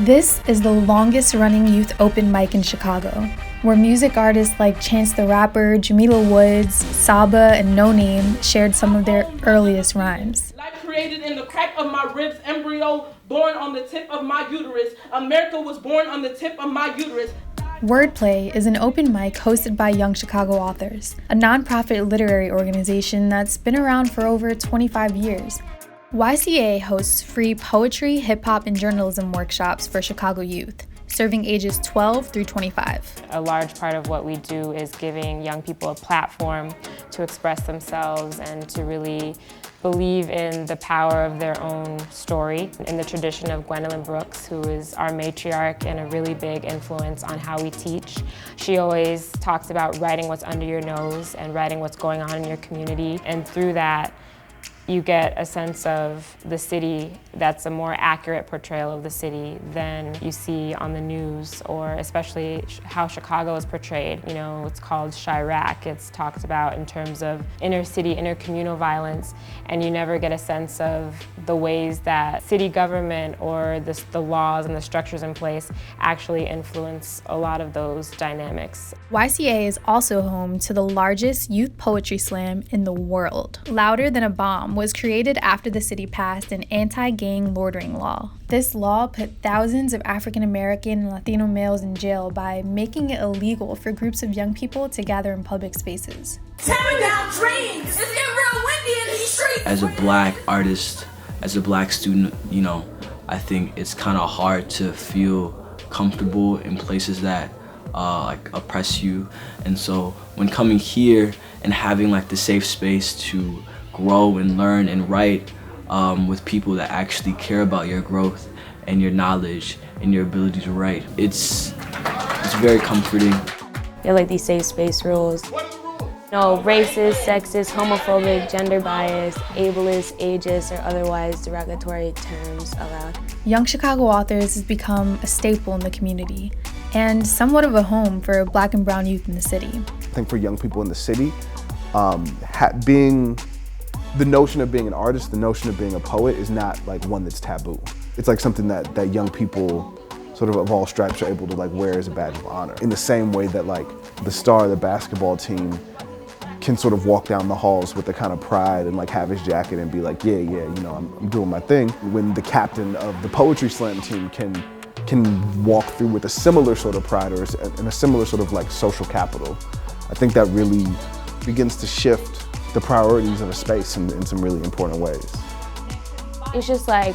This is the longest running youth open mic in Chicago, where music artists like Chance the Rapper, Jamila Woods, Saba, and No Name shared some of their earliest rhymes. Life created in the crack of my ribs, embryo born on the tip of my uterus. America was born on the tip of my uterus. Wordplay is an open mic hosted by Young Chicago Authors, a nonprofit literary organization that's been around for over 25 years. YCA hosts free poetry, hip-hop, and journalism workshops for Chicago youth, serving ages 12 through 25. A large part of what we do is giving young people a platform to express themselves and to really believe in the power of their own story. In the tradition of Gwendolyn Brooks, who is our matriarch and a really big influence on how we teach, she always talks about writing what's under your nose and writing what's going on in your community, and through that, you get a sense of the city that's a more accurate portrayal of the city than you see on the news, or especially how Chicago is portrayed. You know, it's called Chirac. It's talked about in terms of inner city, intercommunal violence, and you never get a sense of the ways that city government or the laws and the structures in place actually influence a lot of those dynamics. YCA is also home to the largest youth poetry slam in the world. Louder Than a Bomb was created after the city passed an anti-gang loitering law. This law put thousands of African American and Latino males in jail by making it illegal for groups of young people to gather in public spaces. Tearing down dreams! It's getting real windy in these streets! As a black artist, as a black student, you know, I think it's kind of hard to feel comfortable in places that like oppress you. And so when coming here and having like the safe space to grow and learn and write with people that actually care about your growth and your knowledge and your ability to write, it's very comforting. They're like these safe space rules. No racist, sexist, homophobic, gender biased, ableist, ageist, or otherwise derogatory terms allowed. Young Chicago Authors has become a staple in the community and somewhat of a home for Black and brown youth in the city. I think for young people in the city, the notion of being an artist, the notion of being a poet is not like one that's taboo. It's like something that young people sort of all stripes are able to like wear as a badge of honor. In the same way that like the star of the basketball team can sort of walk down the halls with the kind of pride and like have his jacket and be like, yeah, you know, I'm doing my thing. When the captain of the poetry slam team can walk through with a similar sort of pride or in a similar sort of like social capital, I think that really begins to shift the priorities of a space in some really important ways. It's just like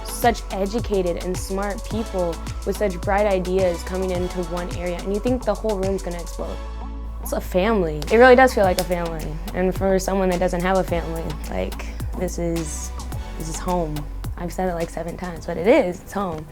such educated and smart people with such bright ideas coming into one area, and you think the whole room's gonna explode. It's a family. It really does feel like a family. And for someone that doesn't have a family, like this is home. I've said it like 7 times, but it's home.